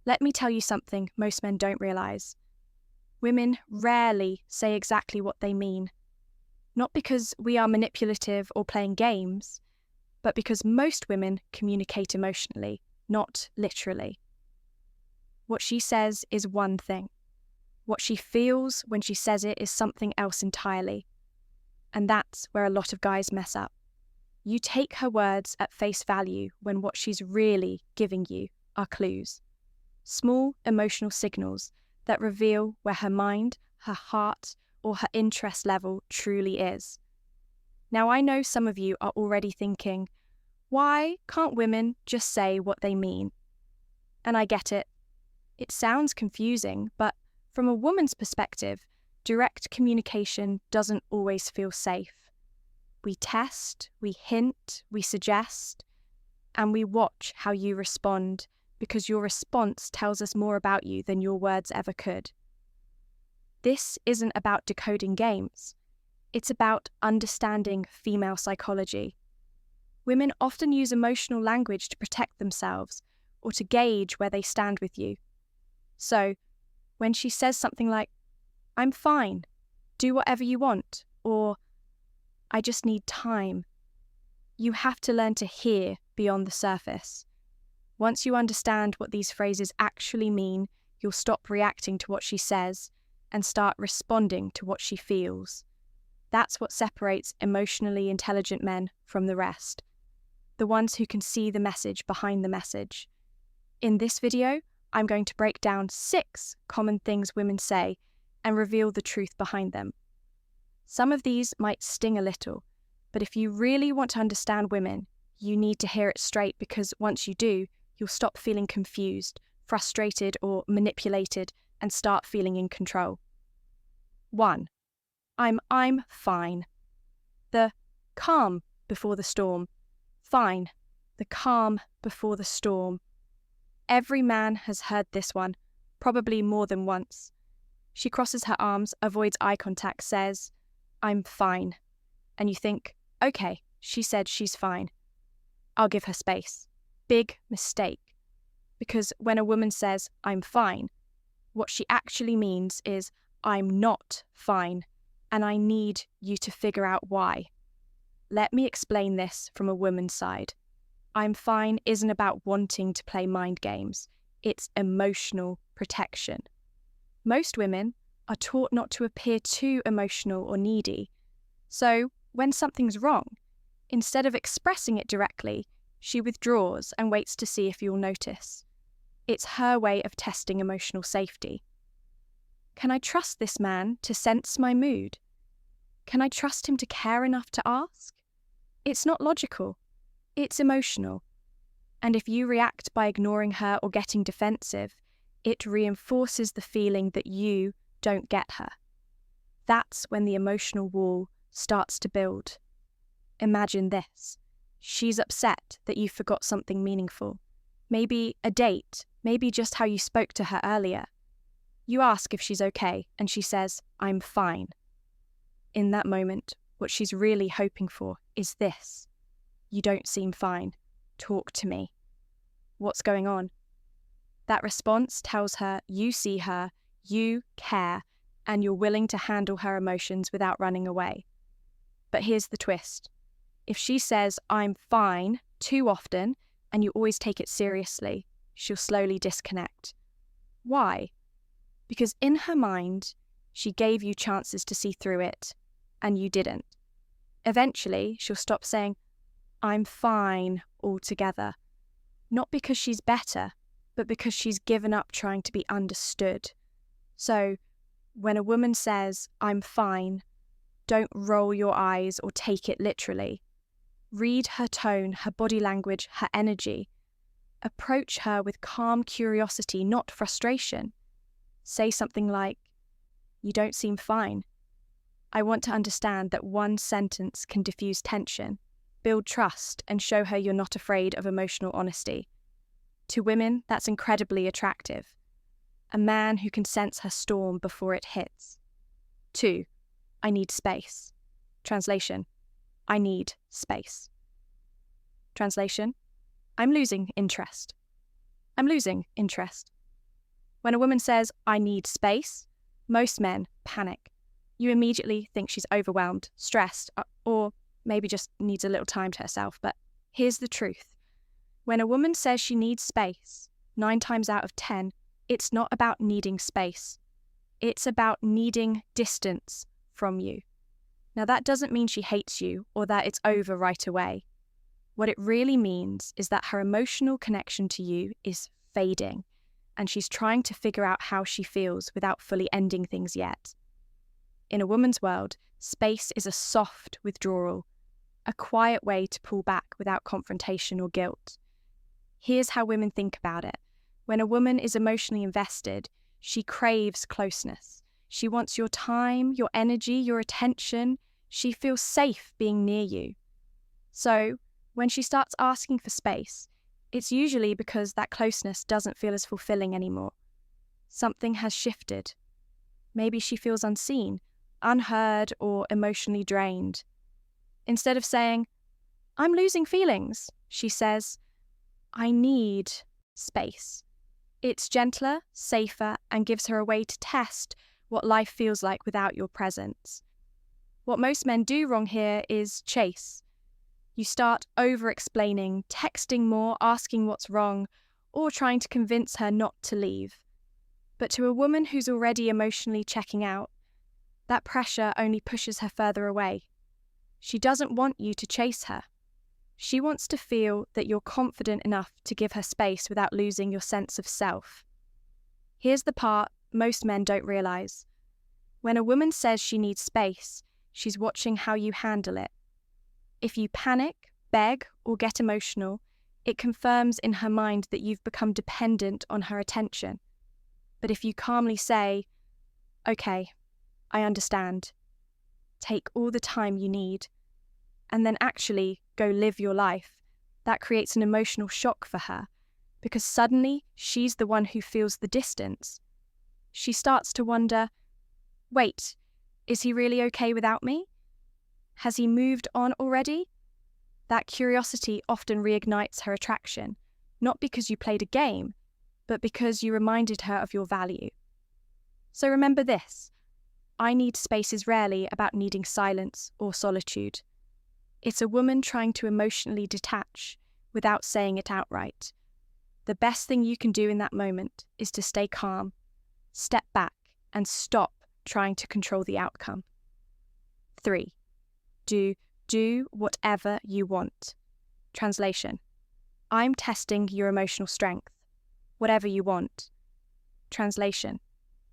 Let me tell you something most men don't realize. Women rarely say exactly what they mean. Not because we are manipulative or playing games, but because most women communicate emotionally, not literally. What she says is one thing. What she feels when she says it is something else entirely. And that's where a lot of guys mess up. You take her words at face value when what she's really giving you are clues. Small emotional signals that reveal where her mind, her heart, or her interest level truly is. Now, I know some of you are already thinking, why can't women just say what they mean? And I get it. It sounds confusing, but from a woman's perspective, direct communication doesn't always feel safe. We test, we hint, we suggest, and we watch how you respond because your response tells us more about you than your words ever could. This isn't about decoding games. It's about understanding female psychology. Women often use emotional language to protect themselves or to gauge where they stand with you. So, when she says something like, "I'm fine, do whatever you want," or "I just need time," you have to learn to hear beyond the surface. Once you understand what these phrases actually mean, you'll stop reacting to what she says and start responding to what she feels. That's what separates emotionally intelligent men from the rest, the ones who can see the message behind the message. In this video, I'm going to break down 6 common things women say and reveal the truth behind them. Some of these might sting a little, but if you really want to understand women, you need to hear it straight because once you do, you'll stop feeling confused, frustrated, or manipulated and start feeling in control. 1. I'm fine. The calm before the storm. Fine. The calm before the storm. Every man has heard this one, probably more than once. She crosses her arms, avoids eye contact, says, "I'm fine." And you think, okay, she said she's fine. I'll give her space. Big mistake. Because when a woman says, "I'm fine," what she actually means is, "I'm not fine, and I need you to figure out why." Let me explain this from a woman's side. I'm fine isn't about wanting to play mind games. It's emotional protection. Most women are taught not to appear too emotional or needy. So, when something's wrong, instead of expressing it directly, she withdraws and waits to see if you'll notice. It's her way of testing emotional safety. Can I trust this man to sense my mood? Can I trust him to care enough to ask? It's not logical. It's emotional. And if you react by ignoring her or getting defensive, it reinforces the feeling that you don't get her. That's when the emotional wall starts to build. Imagine this. She's upset that you forgot something meaningful. Maybe a date, maybe just how you spoke to her earlier. You ask if she's okay, and she says, "I'm fine." In that moment, what she's really hoping for is this. "You don't seem fine. Talk to me. What's going on?" That response tells her you see her, you care, and you're willing to handle her emotions without running away. But here's the twist. If she says, "I'm fine," too often, and you always take it seriously, she'll slowly disconnect. Why? Because in her mind, she gave you chances to see through it, and you didn't. Eventually, she'll stop saying, "I'm fine," altogether. Not because she's better, but because she's given up trying to be understood. So, when a woman says, "I'm fine," don't roll your eyes or take it literally. Read her tone, her body language, her energy. Approach her with calm curiosity, not frustration. Say something like, "You don't seem fine. I want to understand that one sentence can diffuse tension, build trust, and show her you're not afraid of emotional honesty." To women, that's incredibly attractive. A man who can sense her storm before it hits. 2. I need space. Translation: I need space. Translation: I'm losing interest. I'm losing interest. When a woman says, "I need space," most men panic. You immediately think she's overwhelmed, stressed, or maybe just needs a little time to herself. But here's the truth. When a woman says she needs space, 9 times out of 10, it's not about needing space. It's about needing distance from you. Now, that doesn't mean she hates you or that it's over right away. What it really means is that her emotional connection to you is fading, and she's trying to figure out how she feels without fully ending things yet. In a woman's world, space is a soft withdrawal, a quiet way to pull back without confrontation or guilt. Here's how women think about it. When a woman is emotionally invested, she craves closeness. She wants your time, your energy, your attention. She feels safe being near you. So, when she starts asking for space, it's usually because that closeness doesn't feel as fulfilling anymore. Something has shifted. Maybe she feels unseen, unheard, or emotionally drained. Instead of saying, "I'm losing feelings," she says, "I need space." It's gentler, safer, and gives her a way to test what life feels like without your presence. What most men do wrong here is chase. You start over-explaining, texting more, asking what's wrong, or trying to convince her not to leave. But to a woman who's already emotionally checking out, that pressure only pushes her further away. She doesn't want you to chase her. She wants to feel that you're confident enough to give her space without losing your sense of self. Here's the part most men don't realize. When a woman says she needs space, she's watching how you handle it. If you panic, beg, or get emotional, it confirms in her mind that you've become dependent on her attention. But if you calmly say, "Okay, I understand. Take all the time you need," and then actually go live your life, that creates an emotional shock for her, because suddenly she's the one who feels the distance. She starts to wonder, wait, is he really okay without me? Has he moved on already? That curiosity often reignites her attraction, not because you played a game, but because you reminded her of your value. So remember this, I need space is rarely about needing silence or solitude. It's a woman trying to emotionally detach without saying it outright. The best thing you can do in that moment is to stay calm, step back, and stop trying to control the outcome. 3. Do whatever you want. Translation: I'm testing your emotional strength. Whatever you want. Translation: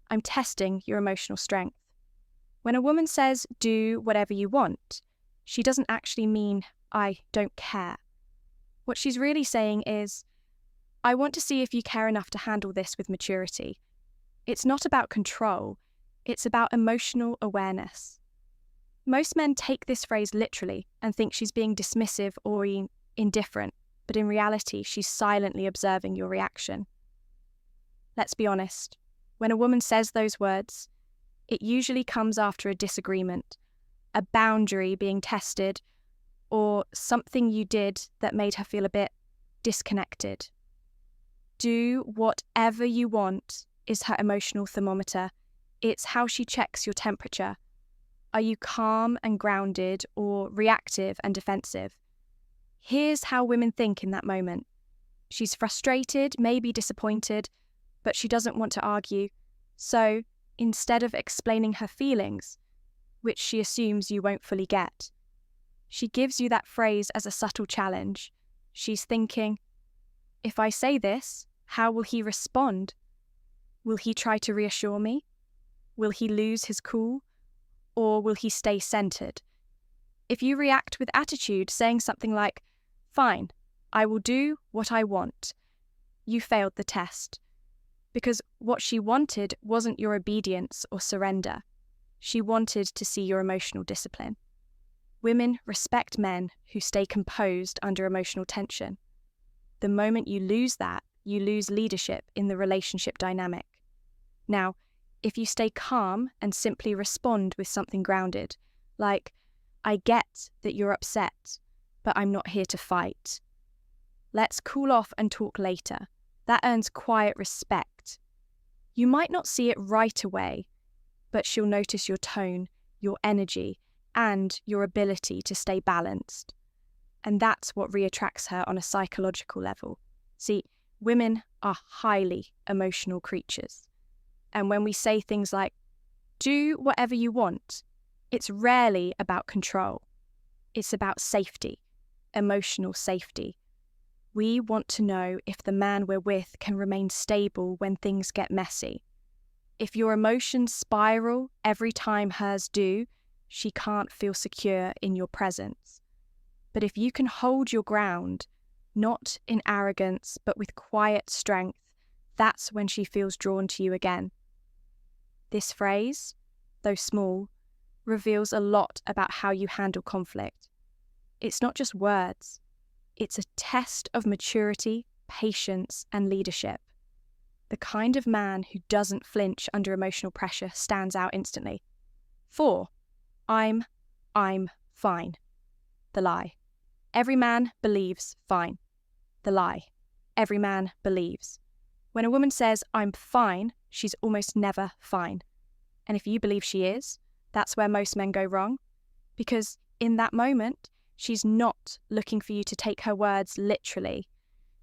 I'm testing your emotional strength. When a woman says, "do whatever you want," she doesn't actually mean, "I don't care." What she's really saying is, "I want to see if you care enough to handle this with maturity." It's not about control, it's about emotional awareness. Most men take this phrase literally and think she's being dismissive or indifferent, but in reality, she's silently observing your reaction. Let's be honest, when a woman says those words, it usually comes after a disagreement, a boundary being tested, or something you did that made her feel a bit disconnected. Do whatever you want is her emotional thermometer. It's how she checks your temperature. Are you calm and grounded or reactive and defensive? Here's how women think in that moment. She's frustrated, maybe disappointed, but she doesn't want to argue. So, instead of explaining her feelings, which she assumes you won't fully get, she gives you that phrase as a subtle challenge. She's thinking, if I say this, how will he respond? Will he try to reassure me? Will he lose his cool? Or will he stay centered? If you react with attitude, saying something like, "Fine, I will do what I want," you failed the test. Because what she wanted wasn't your obedience or surrender. She wanted to see your emotional discipline. Women respect men who stay composed under emotional tension. The moment you lose that, you lose leadership in the relationship dynamic. Now, if you stay calm and simply respond with something grounded, like, "I get that you're upset, but I'm not here to fight. Let's cool off and talk later," that earns quiet respect. You might not see it right away, but she'll notice your tone, your energy, and your ability to stay balanced. And that's what reattracts her on a psychological level. See, women are highly emotional creatures. And when we say things like, do whatever you want, it's rarely about control. It's about safety, emotional safety. We want to know if the man we're with can remain stable when things get messy. If your emotions spiral every time hers do, she can't feel secure in your presence. But if you can hold your ground, not in arrogance, but with quiet strength, that's when she feels drawn to you again. This phrase, though small, reveals a lot about how you handle conflict. It's not just words. It's a test of maturity, patience, and leadership. The kind of man who doesn't flinch under emotional pressure stands out instantly. 4. I'm fine. The lie. Every man believes fine. The lie. Every man believes. When a woman says, I'm fine, she's almost never fine. And if you believe she is, that's where most men go wrong. Because in that moment, she's not looking for you to take her words literally.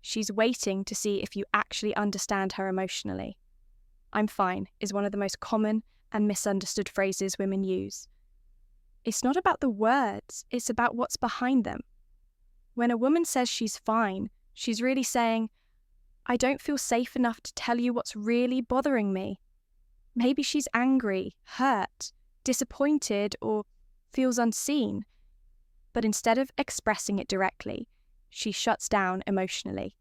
She's waiting to see if you actually understand her emotionally. I'm fine is one of the most common and misunderstood phrases women use. It's not about the words, it's about what's behind them. When a woman says she's fine, she's really saying, I don't feel safe enough to tell you what's really bothering me. Maybe she's angry, hurt, disappointed, or feels unseen. But instead of expressing it directly, she shuts down emotionally.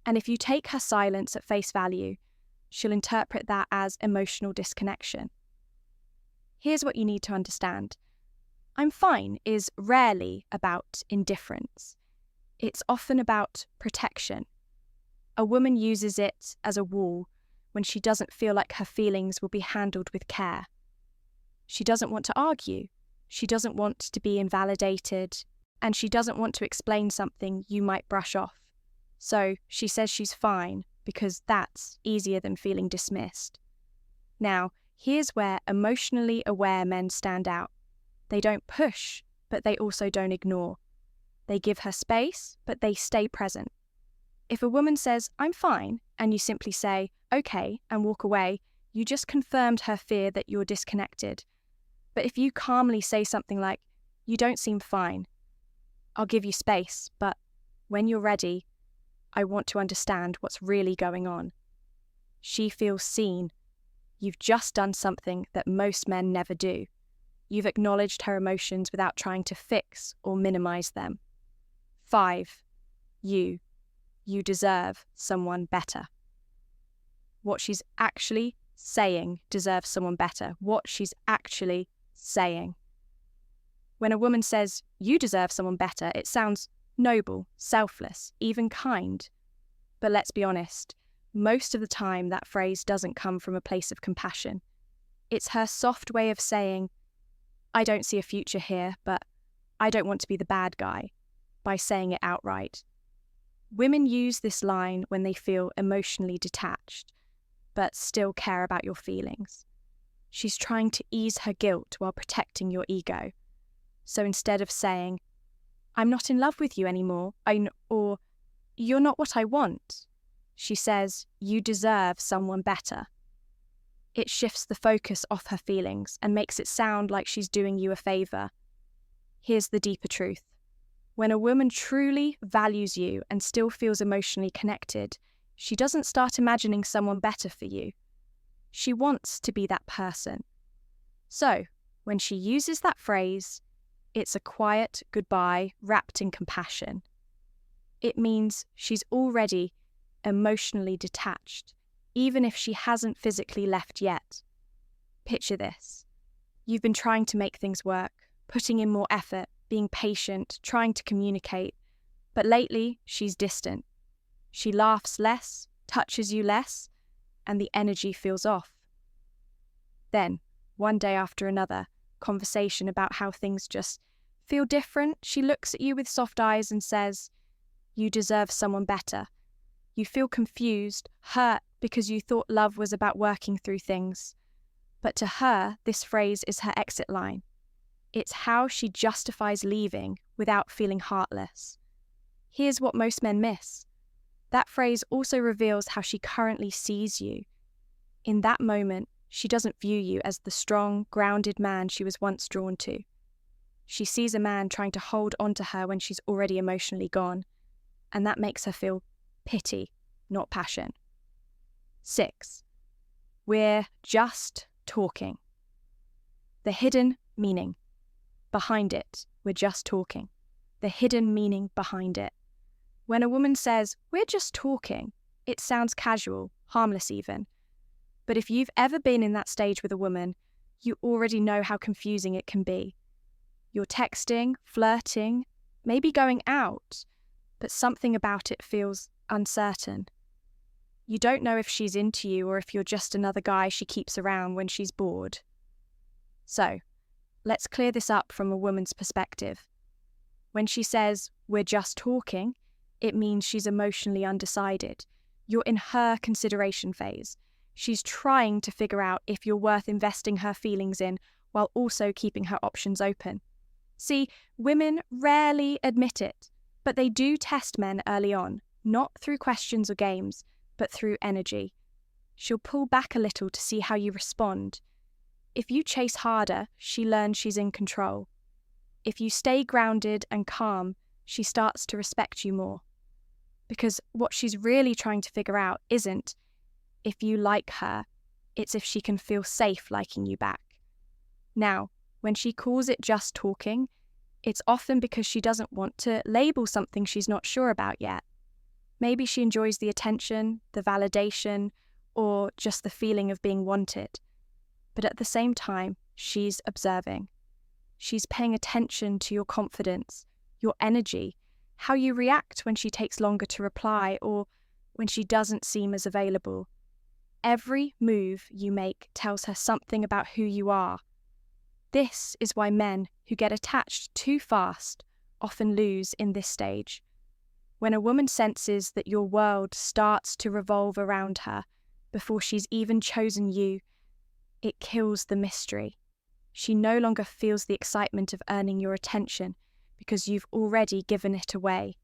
And if you take her silence at face value, she'll interpret that as emotional disconnection. Here's what you need to understand. I'm fine is rarely about indifference. It's often about protection. A woman uses it as a wall when she doesn't feel like her feelings will be handled with care. She doesn't want to argue. She doesn't want to be invalidated, and she doesn't want to explain something you might brush off. So she says she's fine because that's easier than feeling dismissed. Now, here's where emotionally aware men stand out. They don't push, but they also don't ignore. They give her space, but they stay present. If a woman says, I'm fine, and you simply say, okay, and walk away, you just confirmed her fear that you're disconnected. But if you calmly say something like, you don't seem fine, I'll give you space, but when you're ready, I want to understand what's really going on. She feels seen. You've just done something that most men never do. You've acknowledged her emotions without trying to fix or minimize them. 5. You deserve someone better. What she's actually saying deserves someone better. What she's actually saying. When a woman says, you deserve someone better, it sounds noble, selfless, even kind. But let's be honest, most of the time that phrase doesn't come from a place of compassion. It's her soft way of saying, I don't see a future here, but I don't want to be the bad guy, by saying it outright. Women use this line when they feel emotionally detached, but still care about your feelings. She's trying to ease her guilt while protecting your ego. So instead of saying, I'm not in love with you anymore, or you're not what I want, she says, you deserve someone better. It shifts the focus off her feelings and makes it sound like she's doing you a favor. Here's the deeper truth. When a woman truly values you and still feels emotionally connected, she doesn't start imagining someone better for you. She wants to be that person. So, when she uses that phrase, it's a quiet goodbye wrapped in compassion. It means she's already emotionally detached, even if she hasn't physically left yet. Picture this. You've been trying to make things work, putting in more effort, being patient, trying to communicate, but lately she's distant. She laughs less, touches you less, and the energy feels off. Then, one day after another, conversation about how things just feel different, she looks at you with soft eyes and says, you deserve someone better. You feel confused, hurt because you thought love was about working through things. But to her, this phrase is her exit line. It's how she justifies leaving without feeling heartless. Here's what most men miss. That phrase also reveals how she currently sees you. In that moment, she doesn't view you as the strong, grounded man she was once drawn to. She sees a man trying to hold on to her when she's already emotionally gone, and that makes her feel pity, not passion. 6. We're just talking. The hidden meaning. Behind it, we're just talking. The hidden meaning behind it. When a woman says, "We're just talking," it sounds casual, harmless even. But if you've ever been in that stage with a woman, you already know how confusing it can be. You're texting, flirting, maybe going out, but something about it feels uncertain. You don't know if she's into you or if you're just another guy she keeps around when she's bored. So, let's clear this up from a woman's perspective. When she says, "We're just talking," it means she's emotionally undecided. You're in her consideration phase. She's trying to figure out if you're worth investing her feelings in while also keeping her options open. See, women rarely admit it, but they do test men early on, not through questions or games, but through energy. She'll pull back a little to see how you respond. If you chase harder, she learns she's in control. If you stay grounded and calm, she starts to respect you more. Because what she's really trying to figure out isn't if you like her, it's if she can feel safe liking you back. Now, when she calls it just talking, it's often because she doesn't want to label something she's not sure about yet. Maybe she enjoys the attention, the validation, or just the feeling of being wanted. But at the same time, she's observing. She's paying attention to your confidence, your energy, how you react when she takes longer to reply or when she doesn't seem as available. Every move you make tells her something about who you are. This is why men who get attached too fast often lose in this stage. When a woman senses that your world starts to revolve around her before she's even chosen you, it kills the mystery. She no longer feels the excitement of earning your attention because you've already given it away.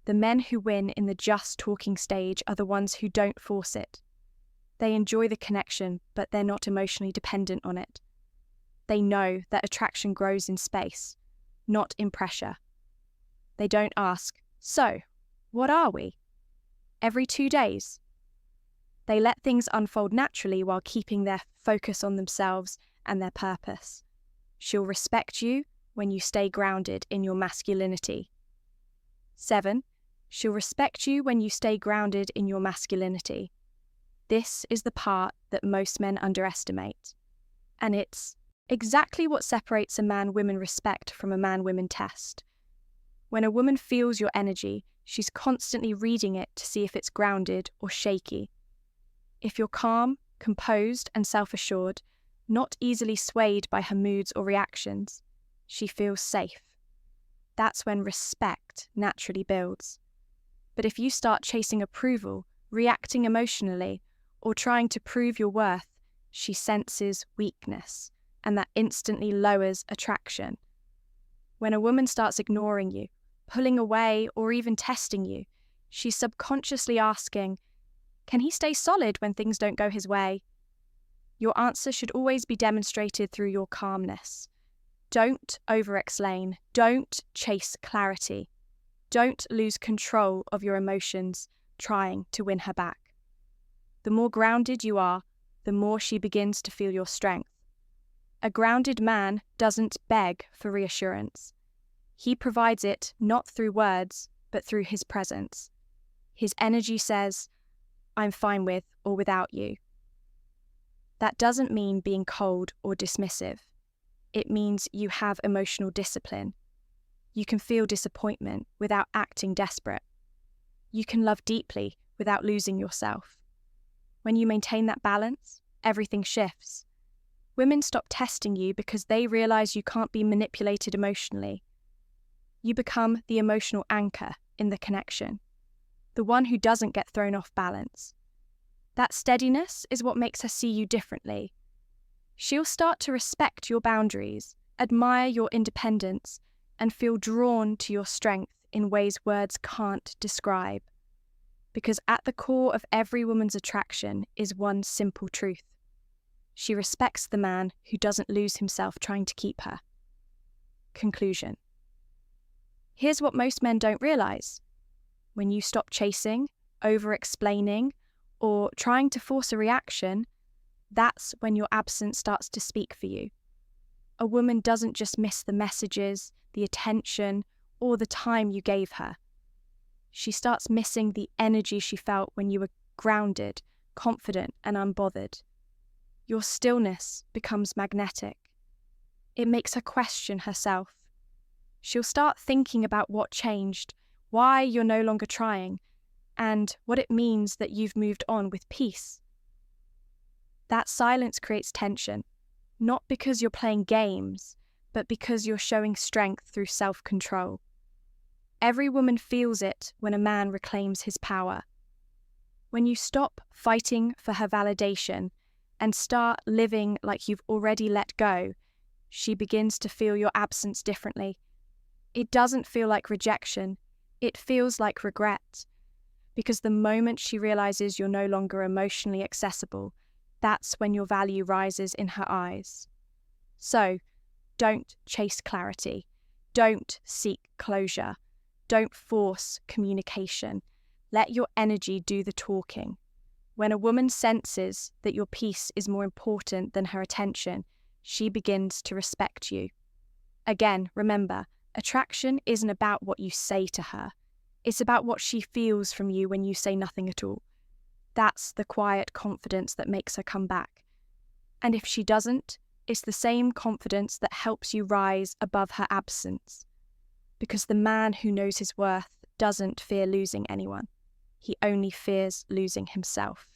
The men who win in the just talking stage are the ones who don't force it. They enjoy the connection, but they're not emotionally dependent on it. They know that attraction grows in space, not in pressure. They don't ask, "So, what are we?" every 2 days. They let things unfold naturally while keeping their focus on themselves and their purpose. She'll respect you when you stay grounded in your masculinity. 7. She'll respect you when you stay grounded in your masculinity. This is the part that most men underestimate. And it's exactly what separates a man-woman respect from a man-woman test. When a woman feels your energy, she's constantly reading it to see if it's grounded or shaky. If you're calm, composed, and self-assured, not easily swayed by her moods or reactions, she feels safe. That's when respect naturally builds. But if you start chasing approval, reacting emotionally, or trying to prove your worth, she senses weakness, and that instantly lowers attraction. When a woman starts ignoring you, pulling away, or even testing you, she's subconsciously asking, "Can he stay solid when things don't go his way?" Your answer should always be demonstrated through your calmness. Don't over-explain. Don't chase clarity. Don't lose control of your emotions trying to win her back. The more grounded you are, the more she begins to feel your strength. A grounded man doesn't beg for reassurance. He provides it not through words, but through his presence. His energy says, "I'm fine with or without you." That doesn't mean being cold or dismissive. It means you have emotional discipline. You can feel disappointment without acting desperate. You can love deeply without losing yourself. When you maintain that balance, everything shifts. Women stop testing you because they realize you can't be manipulated emotionally. You become the emotional anchor in the connection. the one who doesn't get thrown off balance. That steadiness is what makes her see you differently. She'll start to respect your boundaries, admire your independence, and feel drawn to your strength in ways words can't describe. Because at the core of every woman's attraction is one simple truth. She respects the man who doesn't lose himself trying to keep her. Conclusion. Here's what most men don't realize. When you stop chasing, over-explaining, or trying to force a reaction, that's when your absence starts to speak for you. A woman doesn't just miss the messages, the attention, or the time you gave her. She starts missing the energy she felt when you were grounded, confident, and unbothered. Your stillness becomes magnetic. It makes her question herself. She'll start thinking about what changed, why you're no longer trying, and what it means that you've moved on with peace. That silence creates tension, not because you're playing games, but because you're showing strength through self-control. Every woman feels it when a man reclaims his power. When you stop fighting for her validation and start living like you've already let go, she begins to feel your absence differently. It doesn't feel like rejection, it feels like regret. Because the moment she realizes you're no longer emotionally accessible, that's when your value rises in her eyes. So, don't chase clarity. Don't seek closure. Don't force communication. Let your energy do the talking. When a woman senses that your peace is more important than her attention, she begins to respect you. Again, remember, attraction isn't about what you say to her. It's about what she feels from you when you say nothing at all. That's the quiet confidence that makes her come back. And if she doesn't, it's the same confidence that helps you rise above her absence. Because the man who knows his worth doesn't fear losing anyone. He only fears losing himself.